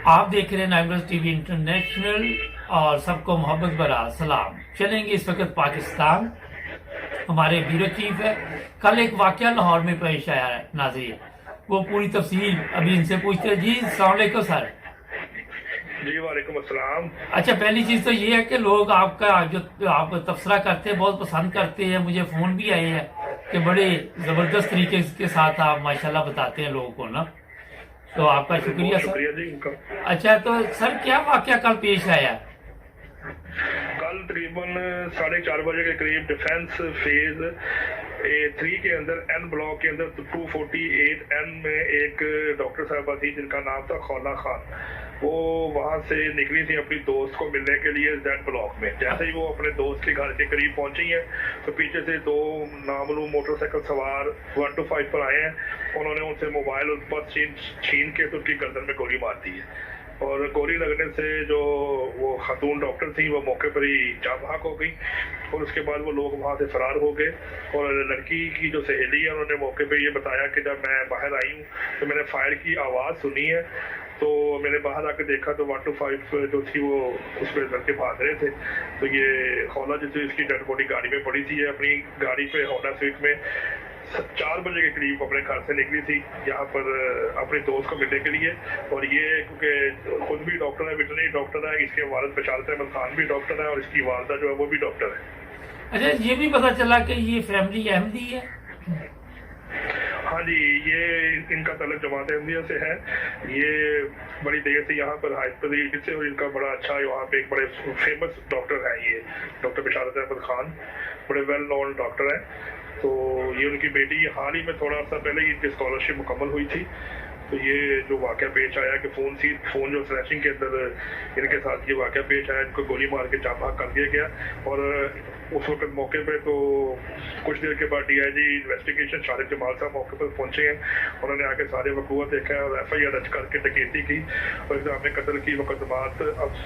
आप देख रहे हैं नाइमरस टीवी इंटरनेशनल और सबको मोहब्बत भरा सलाम। चलेंगे इस वक्त पाकिस्तान। हमारे ब्यूरो चीफ है। कल एक वाकया लाहौर में पेश आया है नाज़रीन, वो पूरी तफसील अभी इनसे पूछते हैं। जी अस्सलाम वालेकुम सर। जी वालेकुम अस्सलाम। अच्छा, पहली चीज़ तो ये है कि लोग आपका जो आप तबसरा करते हैं बहुत पसंद करते हैं। मुझे फ़ोन भी आए हैं कि बड़े ज़बरदस्त तरीके के साथ आप माशाल्लाह बताते हैं लोगों को ना, तो आपका शुक्रिया बहुत सर। शुक्रिया जी इनका। अच्छा, तो सर क्या वाकया कल पेश आया? कल तकरीबन 4:30 बजे के करीब डिफेंस फेज 3 के अंदर एन ब्लॉक के अंदर 248 एन में एक डॉक्टर साहबा थी जिनका नाम था खौला खान। वो वहां से निकली थी अपनी दोस्त को मिलने के लिए जेड ब्लॉक में। जैसे ही वो अपने दोस्त के घर के करीब पहुंची है तो पीछे से दो नामलूम मोटरसाइकिल सवार 125 पर आए हैं। उन्होंने उनसे मोबाइल और पर्स छीन के तो उनकी गर्दन में गोली मार दी है और गोली लगने से जो वो खातून डॉक्टर थी वो मौके पर ही जान बहक हो गई और उसके बाद वो लोग वहां से फरार हो गए। और लड़की की जो सहेली है उन्होंने मौके पे ये बताया कि जब मैं बाहर आई हूँ तो मैंने फायर की आवाज़ सुनी है, तो मैंने बाहर आकर देखा तो 125 जो थी वो उस पर लड़के भाग रहे थे। तो ये खौला जो थी इसकी डेड बॉडी गाड़ी में पड़ी थी। अपनी गाड़ी पे होंडा स्विफ्ट में 4 बजे के करीब अपने घर से निकली थी यहाँ पर अपने दोस्त को मिलने के लिए। और ये क्योंकि खुद भी डॉक्टर है, वेटरनरी डॉक्टर है, इसके वालिद बशारत अहमद खान भी डॉक्टर है और इसकी वालदा जो है वो भी डॉक्टर है। अच्छा, ये भी पता चला कि ये फैमिली अहमदी है। हाँ जी, ये इनका तल्लुक जमात अहमदिया से है। ये बड़ी देर से यहाँ पर हाइस्पीड से और इनका बड़ा अच्छा यहाँ पे एक बड़े फेमस डॉक्टर है ये डॉक्टर बशारत अहमद खान, बड़े वेल नोन डॉक्टर है। तो ये उनकी बेटी हाल ही में थोड़ा अर्सा पहले ही इनकी स्कॉलरशिप मुकम्मल हुई थी। तो ये जो वाक़या पेश आया कि फ़ोन जो स्नैचिंग के अंदर इनके साथ ये वाक़या पेश आया, इनको गोली मार के जाँ भाग कर दिया गया। और उस वक्त मौके पे तो कुछ देर के बाद DIG इन्वेस्टिगेशन शारिक जमाल साहब मौके पर पहुंचे हैं। उन्होंने आके सारे वकूआ देखा है और FIR दर्ज करके डकैती की और इल्ज़ाम कत्ल की मुकदमात अब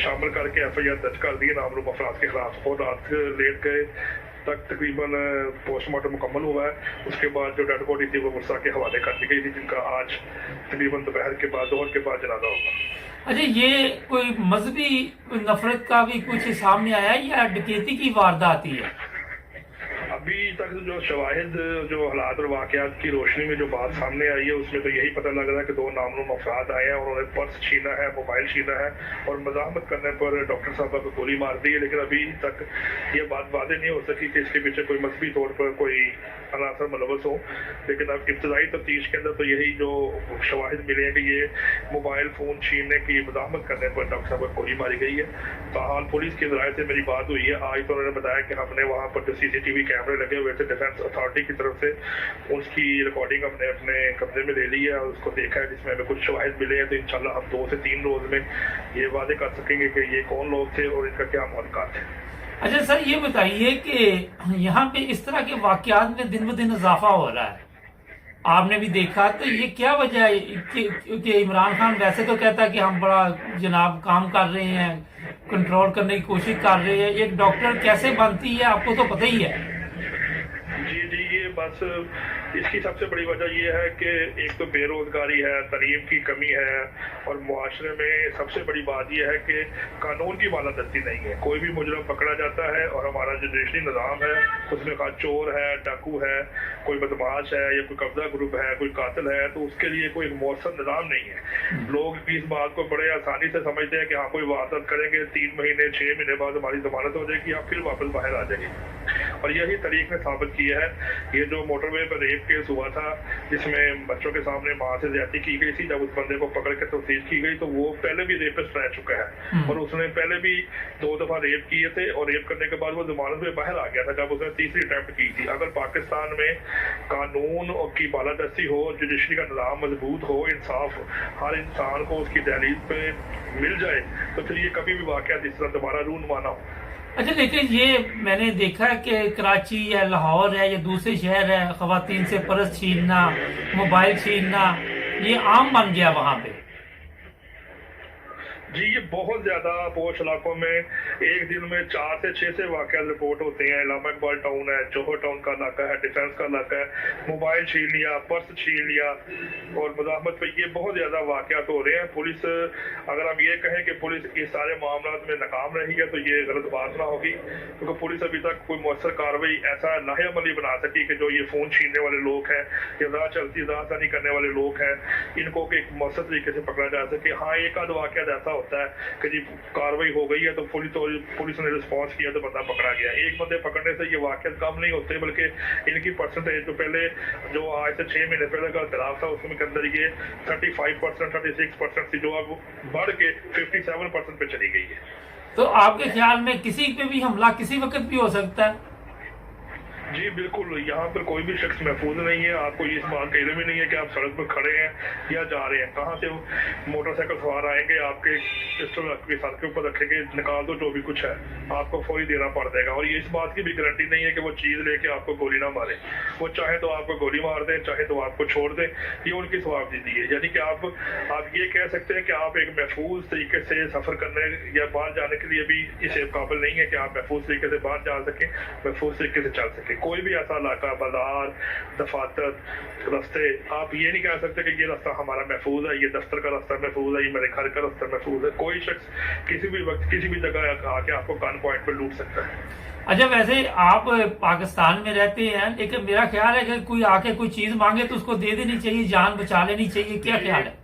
शामिल करके FIR दर्ज कर दिए नामलूम अफराद के खिलाफ। और रात लेट गए तक तकरीबन पोस्टमार्टम मुकम्मल हुआ है। उसके बाद जो डेड बॉडी थी वो मुर्सा के हवाले कर दी गई थी, जिनका आज तकरीबन दोहर के बाद जनाजा होगा। अच्छा, ये कोई मजहबी नफरत का भी कुछ सामने आया या डकैती की वारदात ही है? अभी तक जो शवाहिद जो हालात और वाकयात की रोशनी में जो बात सामने आई है उसमें तो यही पता लग रहा है कि 2 नामलूम अफराद आए हैं और उन्होंने पर्स छीना है, मोबाइल छीना है और मजामत करने पर डॉक्टर साहब को गोली मार दी है। लेकिन अभी तक ये बात वादे नहीं हो सकी कि इसके पीछे कोई मजहबी तौर पर कोई अनासर मुलवस हो। लेकिन अब इब्तदाई तफ्तीश के अंदर तो यही जो शवाहिद मिले हैं कि ये मोबाइल फ़ोन छीनने की मजामत करने पर डॉक्टर साहब को गोली मारी गई है। ताहाल पुलिस के ज़राए से मेरी बात हुई है आज, तो उन्होंने बताया कि हमने वहाँ पर जो CCTV कैमरे लगे हुए थे डिफेंस अथॉरिटी की तरफ से उसकी रिकॉर्डिंग हमने अपने कब्जे में ले ली है और उसको देखा है, जिसमें हमें कुछ शवाहिद मिले हैं। तो इंशाल्लाह हम 2 से 3 रोज में ये वादे कर सकेंगे कि ये कौन लोग थे और इनका क्या मुल्कात है। अच्छा सर, ये बताइए कि यहाँ पे इस तरह के वाकयात में दिन ब दिन इजाफा हो रहा है, आपने भी देखा, तो ये क्या वजह है कि इमरान खान वैसे तो कहता है कि हम बड़ा जनाब काम कर रहे हैं, कंट्रोल करने की कोशिश कर रहे हैं, एक डॉक्टर कैसे बनती है आपको तो पता ही है। जी जी, ये बस इसकी सबसे बड़ी वजह यह है कि एक तो बेरोजगारी है, तालीम की कमी है और मुआशरे में सबसे बड़ी बात यह है कि कानून की बालादस्ती नहीं है। कोई भी मुजरम पकड़ा जाता है और हमारा जो जुडिशरी निज़ाम है उसमें कहा चोर है, डाकू है, कोई बदमाश है या कोई कब्जा ग्रुप है, कोई कातिल है, तो उसके लिए कोई मौसर निज़ाम नहीं है। लोग इस बात को बड़े आसानी से समझते हैं कि हाँ कोई वारदात करेंगे 3 महीने 6 महीने बाद हमारी जमानत हो जाएगी या फिर वापस बाहर आ जाएगी। और यही तरीक ने साबित किया है। ये जो मोटरवे पर रेप केस हुआ था जिसमें बच्चों के सामने माँ से ज्यादती की गई थी, जब उस बंदे को पकड़ के तफ्तीश की गई तो वो पहले भी रेपिस्ट रह चुका है और उसने पहले भी 2 दफा रेप किए थे और रेप करने के बाद वो जमानत में बाहर आ गया था जब उसने तीसरी अटेम्प्ट की थी। अगर पाकिस्तान में कानून की बालादस्ती हो, जुडिशरी का निज़ाम मजबूत हो, इंसाफ हर इंसान को उसकी दहलीज पे मिल जाए तो फिर ये कभी भी वाकया इस तरह दोबारा रूनमाना हो। अच्छा, लेकिन ये मैंने देखा कि कराची या लाहौर है या दूसरे शहर है, खवातीन से पर्स छीनना, मोबाइल छीनना ये आम बन गया वहां पे। जी, ये बहुत ज्यादा पोश इलाकों में एक दिन में 4 से 6 से वाकयात रिपोर्ट होते हैं। इलामा इकबाल टाउन है, जोहर टाउन का इलाका है, डिफेंस का इलाका है, मोबाइल छीन लिया, पर्स छीन लिया और मुजाहमत पे ये बहुत ज्यादा वाकयात हो रहे हैं। पुलिस, अगर हम ये कहें कि पुलिस इस सारे मामला में नाकाम रही है तो ये गलत बात ना होगी, क्योंकि पुलिस अभी तक कोई मौसर कार्रवाई ऐसा लाहेअमली बना सकी कि जो ये फोन छीनने वाले लोग हैं या राहदानी करने वाले लोग हैं, इनको एक मौसर तरीके से पकड़ा जा सके। हाँ, एक आध वाकया ऐसा होता है कि जी कार्रवाई हो गई है तो पुलिस ने रिस्पॉन्स किया तो बंदा पकड़ा गया। एक बंदे पकड़ने से ये वाकया कम नहीं होते, बल्कि इनकी परसेंटेज जो पहले जो आज से 6 महीने पहले का खिलाफ था उसमें के अंदर ये 35%, 36% थी, जो अब बढ़ के 57% पे चली गई है। तो आपके ख्याल में किसी पे भी हमला किसी वक्त भी हो सकता है? जी बिल्कुल, यहाँ पर कोई भी शख्स महफूज नहीं है। आपको इस बात का इल्म ही नहीं है कि आप सड़क पर खड़े हैं या जा रहे हैं, कहाँ से मोटरसाइकिल सवार आएंगे, आपके पिस्टल आपके सर के ऊपर रखेंगे, निकाल दो जो भी कुछ है, आपको फौरी देना पड़ जाएगा। और ये इस बात की भी गारंटी नहीं है कि वो चीज लेके आपको गोली ना मारे। वो चाहे तो आपको गोली मार दें, चाहे तो आपको छोड़ दें, ये उनकी स्वाबदीदी है। यानी कि आप ये कह सकते हैं कि आप एक महफूज तरीके से सफर करने या बाहर जाने के लिए भी इस काबिल नहीं है कि आप महफूज तरीके से बाहर जा सके, महफूज तरीके से चल सके। कोई भी ऐसा इलाका, बाजार, दफातर, रास्ते, आप ये नहीं कह सकते कि ये रास्ता हमारा महफूज है, ये दफ्तर का रास्ता महफूज है, ये मेरे घर का रास्ता महफूज है। कोई शख्स किसी भी वक्त किसी भी जगह आके आपको गन पॉइंट पर लूट सकता है। अच्छा, वैसे आप पाकिस्तान में रहते हैं, लेकिन मेरा ख्याल है कि कोई आके कोई चीज मांगे तो उसको दे देनी चाहिए, जान बचा लेनी चाहिए, क्या ख्याल है?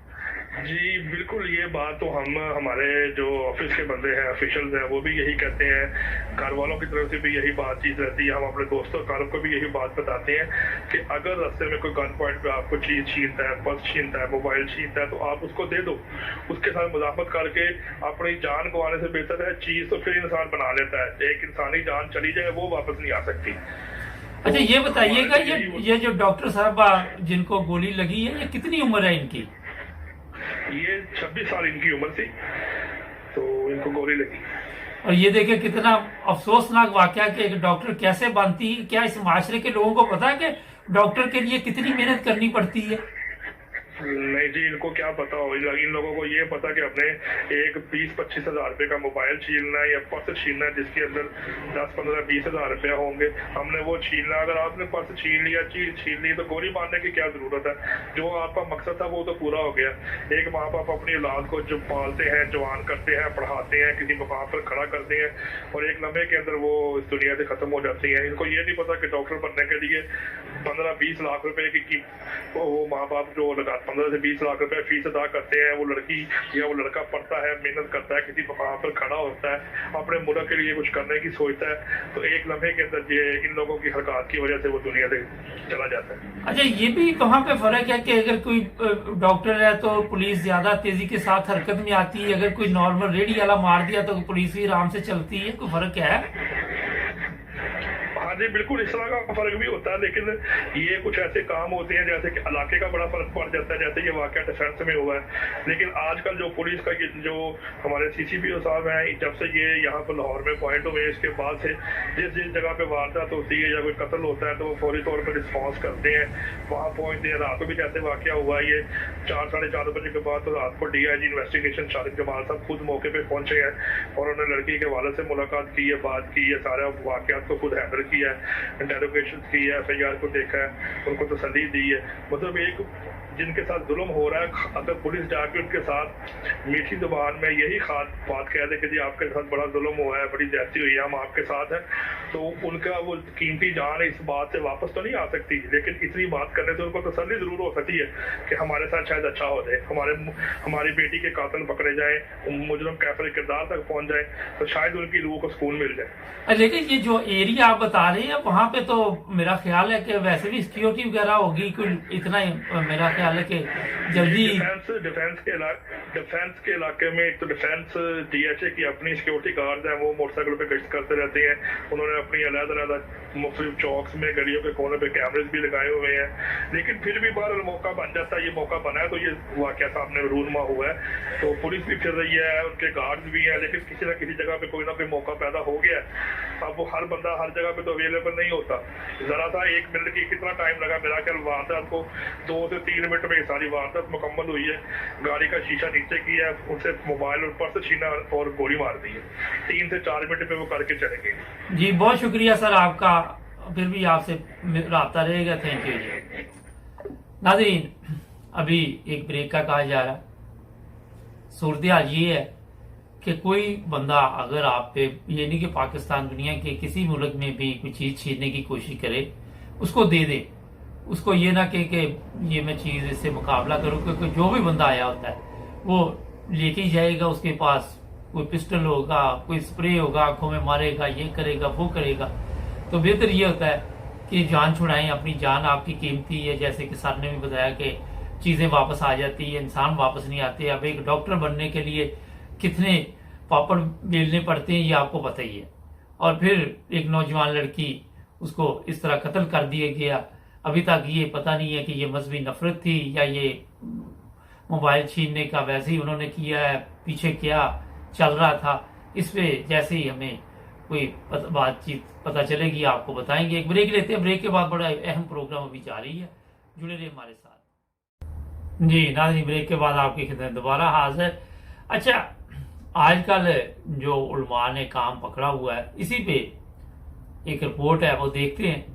जी बिल्कुल, ये बात तो हम हमारे जो ऑफिस के बंदे हैं, ऑफिशियल्स हैं, वो भी यही कहते हैं। घर वालों की तरफ से भी यही बातचीत रहती है। हम अपने दोस्तों कार को भी यही बात बताते हैं कि अगर रास्ते में कोई गन पॉइंट पे आपको चीज छीनता है, पर्स छीनता है, मोबाइल छीनता है, तो आप उसको दे दो। उसके साथ मुजाफत करके अपनी जान गंवाने से बेहतर है चीज तो फिर इंसान बना लेता है। एक इंसानी जान चली जाए वो वापस नहीं आ सकती। अच्छा, ये बताइएगा, ये जो डॉक्टर साहब जिनको गोली लगी है, ये कितनी उम्र है इनकी? ये 26 साल इनकी उम्र थी, तो इनको गोली लगी। और ये देखिए कितना अफसोसनाक वाकया कि एक डॉक्टर कैसे बनती है। क्या इस माशरे के लोगों को पता है कि डॉक्टर के लिए कितनी मेहनत करनी पड़ती है? नहीं जी, इनको क्या पता हो। इन लोगों को ये पता कि अपने एक 20-25 हजार रुपए का मोबाइल छीनना है या पर्स छीनना है जिसके अंदर 10-15-20 हजार रुपया होंगे, हमने वो छीनना। अगर आपने पर्स छीन लिया, चीज छीन ली, तो गोली मारने की क्या जरूरत है? जो आपका मकसद था वो तो पूरा हो गया। एक माँ बाप अपनी औलाद को जो पालते हैं, जवान करते हैं, पढ़ाते हैं, किसी मुकाम पर खड़ा करते हैं और एक लम्हे के अंदर वो इस दुनिया से खत्म हो जाती है। इनको ये नहीं पता कि डॉक्टर बनने के लिए 15-20 लाख रुपए की वो माँ बाप जो लगा 15 से 20 लाख रुपए फीस अदा करते हैं। वो लड़की या वो लड़का पढ़ता है, मेहनत करता है, किसी मुकाम पर खड़ा होता है, अपने मुल्क के लिए कुछ करने की सोचता है, तो एक लम्हे के अंदर ये इन लोगों की हरकत की वजह से वो दुनिया से चला जाता है। अच्छा, ये भी कहाँ पे फर्क है कि अगर कोई डॉक्टर है तो पुलिस ज्यादा तेजी के साथ हरकत में आती है, अगर कोई नॉर्मल रेडी वाला मार दिया तो पुलिस भी आराम से चलती है? कोई फर्क है? हाँ जी बिल्कुल, इस तरह का फर्क भी होता है, लेकिन ये कुछ ऐसे काम होते हैं जैसे कि इलाके का बड़ा फर्क पड़ जाता है, जैसे ये वाकया डिफेंस में हुआ है। लेकिन आजकल जो पुलिस का ये जो हमारे CCPO साहब हैं, जब से ये यहाँ पर लाहौर में पॉइंट हुए, इसके बाद से जिस जगह पे वारदात होती है या कोई कत्ल होता है तो वो फौरी तौर पर रिस्पॉन्स करते हैं, वहाँ पहुँचते हैं। रात को भी जैसे वाकया हुआ ये 4-4:30 बजे के बाद, तो रात को DIG इन्वेस्टिगेशन शारिक जमाल साहब खुद मौके पे पहुंचे हैं और उन्होंने लड़की के वाले से मुलाकात की है, बात की है, सारे वाकयात को खुद हैंडल किया है, इंटेरोगेशन की है, FIR को देखा है, उनको तसल्ली दी है। मतलब एक जिनके साथ जुल्म हो रहा है, अगर पुलिस जाके उनके साथ मीठी जुबान में यही बात कह दे कि जी आपके साथ बड़ा जुल्म हुआ है, बड़ी ज्यादती हुई है, हम आपके साथ हैं, तो उनका वो कीमती जान इस बात से वापस तो नहीं आ सकती, लेकिन इतनी बात करने से उनको तसल्ली जरूर हो सकती है कि हमारे साथ शायद अच्छा हो जाए, हमारी बेटी के कातिल पकड़े जाए, मुजरम कैफर किरदार तक पहुंच जाए, तो शायद उनकी रूह को सुकून मिल जाए। लेकिन ये जो एरिया आप बता रहे हैं वहां पे तो मेरा ख्याल है कि वैसे भी सिक्योरिटी वगैरह होगी, कोई इतना मेरा ख्याल है कि जल्दी डिफेंस के इलाके में एक तो डिफेंस DHA की अपनी सिक्योरिटी गार्ड है, वो मोटरसाइकिल पे गश्त करते रहते हैं। उन्होंने अपनी अलग-अलग मुख्तलिफ चौक्स में, गलियों के कोने पे कैमरेज भी लगाए हुए हैं, लेकिन फिर भी बार मौका बन जाता है। ये मौका बना है तो ये वाकया सामने रूनमा हुआ है, तो पुलिस भी फिर रही है, उनके गार्ड्स भी हैं, लेकिन किसी न किसी जगह पे कोई ना कोई मौका पैदा हो गया है। अब वो हर बंदा हर जगह पे तो अवेलेबल नहीं होता। जरा सा 1 मिनट की कितना टाइम लगा, मेरा ख्याल वारदात को 2 से 3 मिनट में ये सारी वारदात मुकम्मल हुई है। गाड़ी का शीशा नीचे किया, उनसे मोबाइल और पर्स छीना और गोली मार दी है। 3 से 4 मिनट में वो करके चले गए। जी बहुत शुक्रिया सर आपका, फिर भी आपसे राब्ता रहेगा। थैंक यू जी। नाज़रीन, अभी एक ब्रेक का कहा जा रहा है। सूरत हाल ये है कि कोई बंदा अगर आप पे, ये नहीं कि पाकिस्तान दुनिया के किसी मुल्क में भी कोई चीज़ छीनने की कोशिश करे, उसको दे दे। उसको ये ना कहे कि ये मैं चीज़ इससे मुकाबला करूँ, क्योंकि जो भी बंदा आया होता है वो लेके ही जाएगा। उसके पास कोई पिस्टल होगा, कोई स्प्रे होगा, आंखों में मारेगा, ये करेगा वो करेगा। तो बेहतर ये होता है कि जान छुड़ाएं। अपनी जान आपकी कीमती है, जैसे कि सर ने भी बताया कि चीज़ें वापस आ जाती है, इंसान वापस नहीं आते। अब एक डॉक्टर बनने के लिए कितने पापड़ बेलने पड़ते हैं ये आपको पता ही है। और फिर एक नौजवान लड़की, उसको इस तरह कत्ल कर दिया गया। अभी तक ये पता नहीं है कि ये मजहबी नफरत थी या ये मोबाइल छीनने का वैसे ही उन्होंने किया है, पीछे क्या चल रहा था। इस पे जैसे ही हमें कोई बातचीत पता चलेगी आपको बताएंगे। एक ब्रेक लेते हैं, ब्रेक के बाद बड़ा अहम प्रोग्राम अभी जारी है, जुड़े रहिए हमारे साथ। जी नाज़रीन, ब्रेक के बाद आपकी खिदमत दोबारा हाजिर। अच्छा, आजकल जो उलमा ने काम पकड़ा हुआ है, इसी पे एक रिपोर्ट है, वो देखते हैं,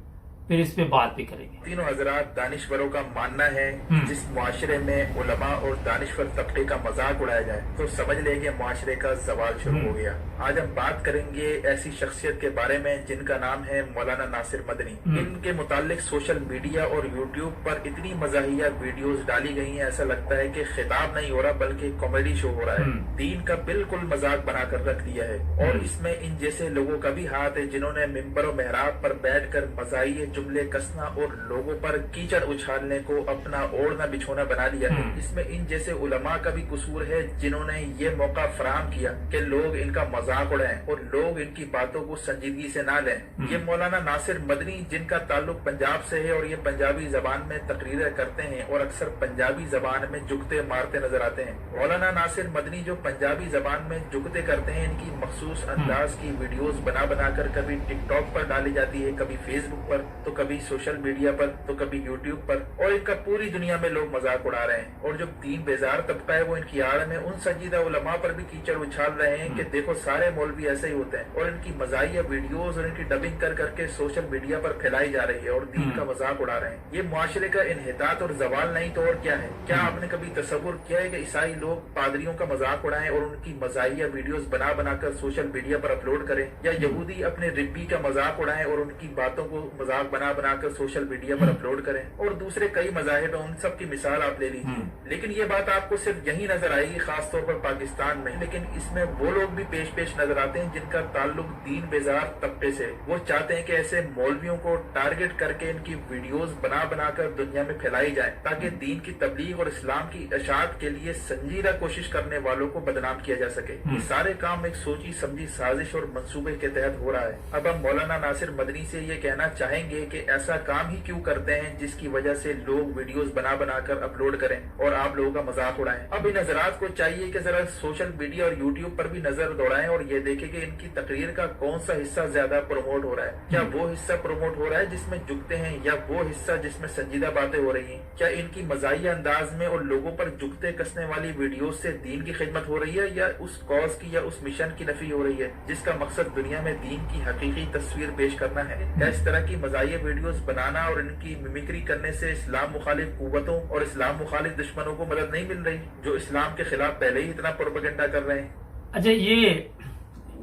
फिर इस पे बात भी करेंगे। तीनों हजरात दानिश्वरों का मानना है जिस मुआशरे में उलमा और दानिश्वर तबके का मजाक उड़ाया जाए तो समझ ले कि मुआशरे का जवाल शुरू हो गया। आज हम बात करेंगे ऐसी शख्सियत के बारे में जिनका नाम है मौलाना नासिर मदनी। इनके मुतालिक सोशल मीडिया और यूट्यूब पर इतनी मजाहिया वीडियोस डाली गई हैं, ऐसा लगता है कि खिताब नहीं हो रहा बल्कि कॉमेडी शो हो रहा है। दीन का बिल्कुल मजाक बनाकर रख दिया है और इसमें इन जैसे लोगों का भी हाथ है जिन्होंने मिंबर और मेहराब पर बैठकर मजाहिए जुमले कसना और लोगों पर कीचड़ उछालने को अपना ओढ़ना बिछोना बना लिया है। इसमें इन जैसे उलमा का भी कसूर है जिन्होंने ये मौका फराहम किया कि लोग इनका मजाक उड़ाएं और लोग इनकी बातों को संजीदगी से ना लें। ये मौलाना नासिर मदनी जिनका ताल्लुक पंजाब से है और ये पंजाबी जबान में तकरीरें करते हैं और अक्सर पंजाबी जबान में जुगते मारते नजर आते हैं। मौलाना नासिर मदनी जो पंजाबी जबान में जुगते करते हैं, इनकी मखसूस अंदाज की वीडियोस बना बनाकर कभी टिकटॉक पर डाली जाती है, कभी फेसबुक पर, तो कभी सोशल मीडिया पर, तो कभी यूट्यूब पर, और इनका पूरी दुनिया में लोग मजाक उड़ा रहे हैं। और जो दीन बेजार तबका है वो इनकी आड़ में उन संजीदा उलमा पर भी कीचड़ उछाल रहे हैं कि देखो सारे मौलवी ऐसे ही होते हैं, और इनकी मजाहिया वीडियोस और इनकी डबिंग कर करके सोशल मीडिया पर फैलाई जा रही है और दीन का मजाक उड़ा रहे हैं। ये मुआशरे का इन्हितात और जवाल नहीं तो और क्या है। क्या आपने कभी तस्वुर किया है कि ईसाई लोग पादरियों का मजाक उड़ाएं और उनकी मजाहिया वीडियोस बना बनाकर सोशल मीडिया पर अपलोड करें, या यहूदी अपने रिब्बी का मजाक उड़ाएं और उनकी बातों को मजाक बना बनाकर सोशल मीडिया पर अपलोड करें, और दूसरे कई मजाहिब हैं, उन सब की मिसाल आप ले लीजिए। लेकिन ये बात आपको सिर्फ यही नजर आएगी, खासतौर पर पाकिस्तान में। लेकिन इसमें वो लोग भी पेश पेश नजर आते हैं जिनका ताल्लुक दीन बेजार तबके से। वो चाहते हैं कि ऐसे मौलवियों को टारगेट करके इनकी वीडियोस बना बनाकर दुनिया में फैलाई जाए ताकि दीन की तबलीग और इस्लाम की अशात के लिए संजीदा कोशिश करने वालों को बदनाम किया जा सके। ये सारे काम एक सोची समझी साजिश और मंसूबे के तहत हो रहा है। अब हम मौलाना नासिर मदनी से ये कहना चाहेंगे कि ऐसा काम ही क्यों करते हैं जिसकी वजह से लोग वीडियोस बना बनाकर अपलोड करें और आप लोगों का मजाक उड़ाएं। अब इन हजरात को चाहिए कि जरा सोशल मीडिया और यूट्यूब पर भी नजर दौड़ाएं और ये देखें कि इनकी तकरीर का कौन सा हिस्सा ज्यादा प्रमोट हो रहा है। क्या वो हिस्सा प्रमोट हो रहा है जिसमें जुगते हैं, या वो हिस्सा जिसमें संजीदा बातें हो रही हैं? क्या इनकी मजाहिया अंदाज में और लोगों पर जुगते कसने वाली वीडियो से दीन की खिदमत हो रही है, या उस कॉज की या उस मिशन की नफी हो रही है जिसका मकसद दुनिया में दीन की हकीकी तस्वीर पेश करना है? क्या इस तरह की मजाहिया वीडियोस बनाना और इनकी मिमिक्री करने से इस्लाम मुखालिफ कुव्वतों और इस्लाम मुखालिफ दुश्मनों को मदद नहीं मिल रही जो इस्लाम के खिलाफ पहले ही इतना प्रोपेगेंडा कर रहे हैं? अच्छा, ये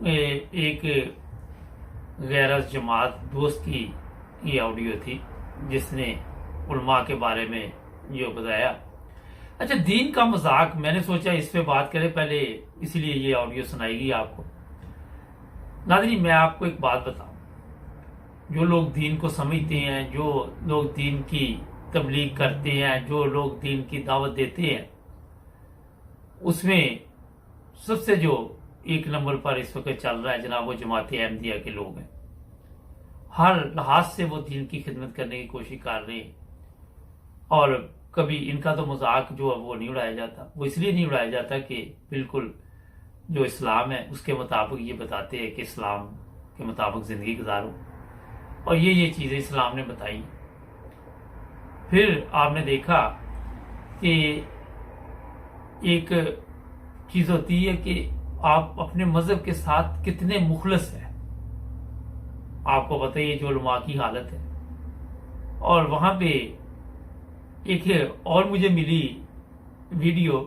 एक गैरस जमात दोस्त की ये ऑडियो थी जिसने उलमा के बारे में ये बताया। अच्छा, दीन का मजाक, मैंने सोचा इस पे बात करें पहले, इसलिए ये ऑडियो सुनाएगी आपको। नाज़रीन, मैं आपको एक बात बताऊं, जो लोग दीन को समझते हैं, जो लोग दीन की तबलीग करते हैं, जो लोग दीन की दावत देते हैं, उसमें सबसे जो एक नंबर पर इस वक्त चल रहा है जनाब, वो जमात अहमदिया के लोग हैं। हर लिहाज से वो दीन की खिदमत करने की कोशिश कर रहे हैं, और कभी इनका तो मजाक जो है वो नहीं उड़ाया जाता। वो इसलिए नहीं उड़ाया जाता कि बिल्कुल जो इस्लाम है उसके मुताबिक ये बताते हैं कि इस्लाम के मुताबिक ज़िंदगी गुजारो, और ये चीज़ें इस्लाम ने बताई। फिर आपने देखा कि एक चीज होती है कि आप अपने मजहब के साथ कितने मुखलस हैं। आपको पता ही है जो उलमा की हालत है। और वहां पे एक और मुझे मिली वीडियो,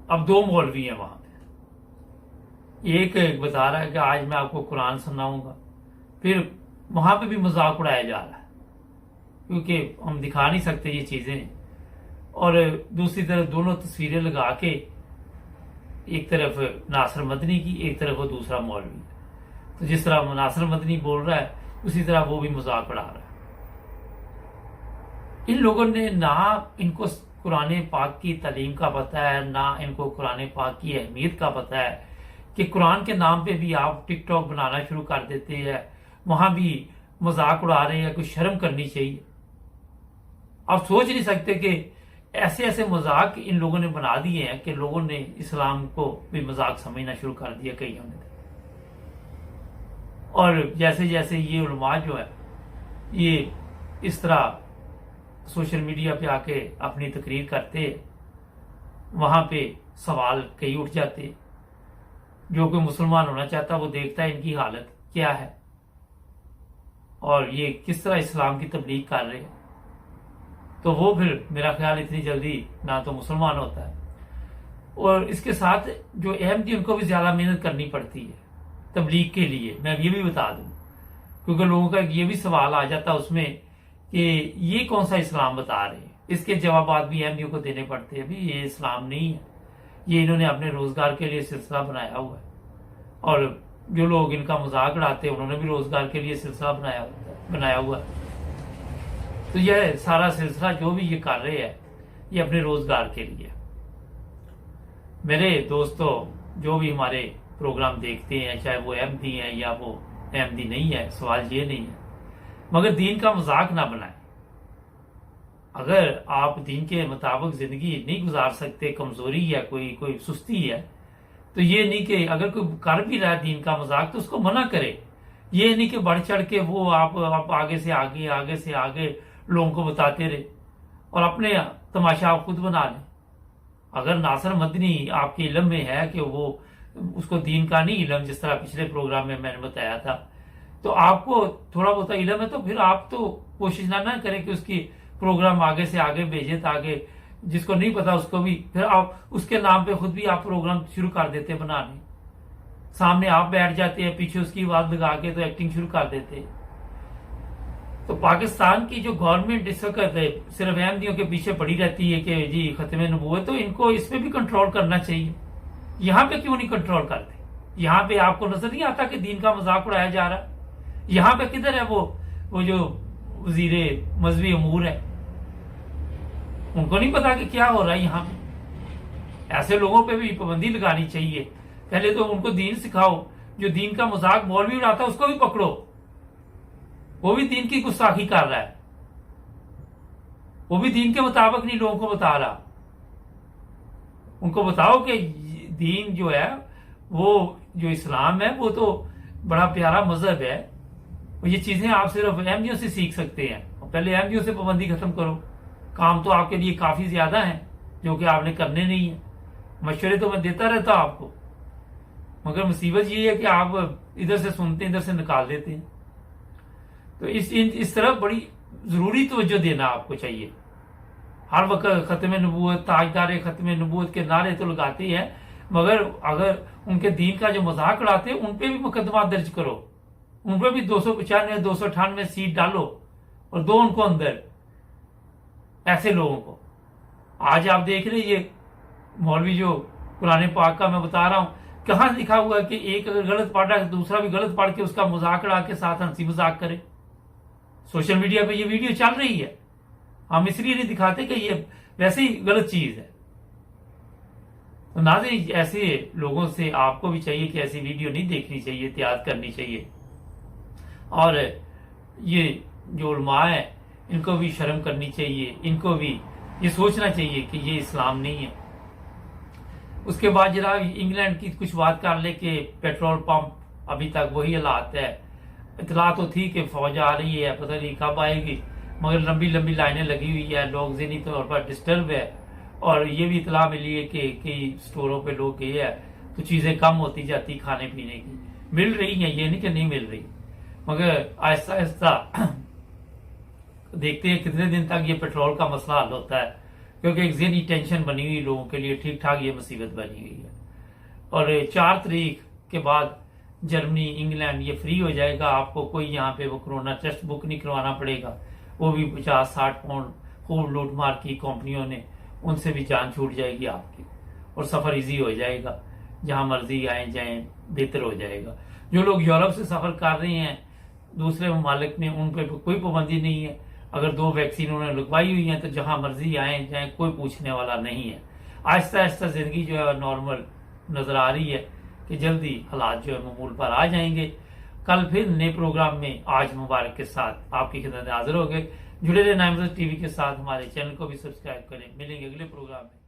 अब दो मौलवी हैं वहां पे। एक बता रहा है कि आज मैं आपको कुरान सुनाऊंगा, फिर वहां पे भी मजाक उड़ाया जा रहा है क्योंकि हम दिखा नहीं सकते ये चीजें। और दूसरी तरफ दोनों तस्वीरें लगा के, एक तरफ नासिर मदनी की, एक तरफ वो दूसरा मौलवी। तो जिस तरह नासिर मदनी बोल रहा है उसी तरह वो भी मजाक उड़ा रहा है। इन लोगों ने ना इनको कुरान पाक की तालीम का पता है, ना इनको कुरान पाक की अहमियत का पता है कि कुरान के नाम पे भी आप टिकटॉक बनाना शुरू कर देते हैं, वहां भी मजाक उड़ा रहे हैं। कुछ शर्म करनी चाहिए। आप सोच नहीं सकते कि ऐसे ऐसे मजाक इन लोगों ने बना दिए हैं कि लोगों ने इस्लाम को भी मजाक समझना शुरू कर दिया कईयों ने। और जैसे जैसे ये उलमा जो है ये इस तरह सोशल मीडिया पे आके अपनी तकरीर करते, वहां पे सवाल कई उठ जाते। जो कोई मुसलमान होना चाहता वो देखता है इनकी हालत क्या है और ये किस तरह इस्लाम की तबलीग कर रहे हैं, तो वो फिर मेरा ख्याल इतनी जल्दी ना तो मुसलमान होता है। और इसके साथ जो अहमदी उनको भी ज्यादा मेहनत करनी पड़ती है तबलीग के लिए। मैं ये भी बता दूं क्योंकि लोगों का ये भी सवाल आ जाता उसमें कि ये कौन सा इस्लाम बता रहे हैं। इसके जवाब भी अहमदियों को देने पड़ते हैं। भाई ये इस्लाम नहीं है, ये इन्होंने अपने रोजगार के लिए सिलसिला बनाया हुआ है। और जो लोग इनका मजाक उड़ाते हैं उन्होंने भी रोजगार के लिए सिलसिला बनाया हुआ है। तो यह सारा सिलसिला जो भी ये कर रहे हैं ये अपने रोजगार के लिए। मेरे दोस्तों, जो भी हमारे प्रोग्राम देखते हैं, चाहे वो अहमदी हैं या वो अहमदी नहीं है, सवाल ये नहीं है, मगर दीन का मजाक ना बनाए। अगर आप दीन के मुताबिक जिंदगी नहीं गुजार सकते, कमजोरी है, कोई सुस्ती है, तो ये नहीं कि अगर कोई कर भी रहा है दीन का मजाक तो उसको मना करे। ये नहीं कि बढ़ चढ़ के वो आप आगे से आगे लोगों को बताते रहे और अपने तमाशा आप खुद बना लें। अगर नासिर मदनी आपके इल्म में है कि वो उसको दीन का नहीं इल्म, जिस तरह पिछले प्रोग्राम में मैंने बताया था, तो आपको थोड़ा बहुत इल्म है तो फिर आप तो कोशिश ना करें कि उसकी प्रोग्राम आगे से आगे भेजे, ताकि जिसको नहीं पता उसको भी फिर आप उसके नाम पे खुद भी आप प्रोग्राम शुरू कर देते बनाने। सामने आप बैठ जाते हैं, पीछे उसकी आवाज लगा के तो एक्टिंग शुरू कर देते हैं। तो पाकिस्तान की जो गवर्नमेंट इस वक्त सिर्फ अहमदियों के पीछे पड़ी रहती है कि जी खत्म नबूवत, तो इनको इस पे भी कंट्रोल करना चाहिए। यहाँ पे क्यों नहीं कंट्रोल करते? यहाँ पे आपको नजर नहीं आता कि दीन का मजाक उड़ाया जा रहा है? यहाँ पे किधर है वो जो वजीरे मजहबी अमूर है? उनको नहीं पता कि क्या हो रहा है यहाँ पे। ऐसे लोगों पे भी पाबंदी लगानी चाहिए। पहले तो उनको दीन सिखाओ। जो दीन का मजाक मौलवी उड़ाता है उसको भी पकड़ो, वो भी दीन की गुस्ताखी कर रहा है, वो भी दीन के मुताबिक नहीं लोगों को बता रहा। उनको बताओ कि दीन जो है, वो जो इस्लाम है, वो तो बड़ा प्यारा मजहब है। ये चीजें आप सिर्फ अहमदियों से सीख सकते हैं। पहले अहमदियों से पाबंदी खत्म करो। काम तो आपके लिए काफी ज्यादा है जो कि आपने करने नहीं है। मशवरे तो मैं देता रहता आपको, मगर मुसीबत ये है कि आप इधर से सुनते हैं, इधर से निकाल देते हैं। तो इस तरफ बड़ी जरूरी तवज्जो देना आपको चाहिए। हर वक्त खत्म नबूवत, ताजदार खत्म नबूवत के नारे तो लगाते हैं, मगर अगर उनके दीन का जो मजाक उड़ाते हैं उन पे भी मुकदमा दर्ज करो, उन पे भी 295 298 सीट डालो और दो उनको अंदर, ऐसे लोगों को। आज आप देख रहे ये मौलवी जो कुरान पाक का मैं बता रहा हूं, कहां लिखा हुआ है कि एक अगर गलत पढ़ रहा है दूसरा भी गलत पढ़ के उसका मजाक उड़ा के साथ हंसी मजाक करे। सोशल मीडिया पे ये वीडियो चल रही है, हम इसलिए नहीं दिखाते कि ये वैसे ही गलत चीज है। तो नाज़रीन, ऐसे लोगों से आपको भी चाहिए कि ऐसी वीडियो नहीं देखनी चाहिए, एहतियात करनी चाहिए। और ये जो उलमा है इनको भी शर्म करनी चाहिए, इनको भी ये सोचना चाहिए कि ये इस्लाम नहीं है। उसके बाद जरा इंग्लैंड की कुछ बात कर ले कि पेट्रोल पंप अभी तक वही हालात है। इतला तो थी कि फौज आ रही है, पता नहीं कब आएगी, मगर लंबी लंबी लाइनें लगी हुई है, लोग ज़हनी तौर पर डिस्टर्ब है। और ये भी इतला मिली है कि कई स्टोरों पे लोग गए हैं तो चीज़ें कम होती जाती खाने पीने की, मिल रही हैं, ये नहीं कि नहीं मिल रही, मगर आहिस्ता आहिस्ता देखते हैं कितने दिन तक ये पेट्रोल का मसला हल होता है, क्योंकि एक ज़हनी टेंशन बनी हुई लोगों के लिए, ठीक ठाक ये मुसीबत बनी हुई है। और 4 तारीख के बाद जर्मनी, इंग्लैंड ये फ्री हो जाएगा, आपको कोई यहाँ पे वो कोरोना टेस्ट बुक नहीं करवाना पड़ेगा, वो भी 50-60 पाउंड खूब लूट मार की कंपनियों ने, उनसे भी जान छूट जाएगी आपकी, और सफ़र इजी हो जाएगा, जहाँ मर्जी आए जाएं बेहतर हो जाएगा। जो लोग यूरोप से सफ़र कर रहे हैं दूसरे ममालिक में, उन पर कोई पाबंदी नहीं है, अगर 2 वैक्सीन उन्होंने लगवाई हुई हैं तो जहाँ मर्जी आए जाएं, कोई पूछने वाला नहीं है। आहिस्ता आहिस्ता ज़िंदगी जो है नॉर्मल नज़र आ रही है कि जल्दी हालात जो है मामूल पर आ जाएंगे। कल फिर नए प्रोग्राम में आज मुबारक के साथ आपकी खिदमत में हाजिर हो गए। जुड़े रहे नाइम टीवी के साथ, हमारे चैनल को भी सब्सक्राइब करें। मिलेंगे अगले प्रोग्राम में।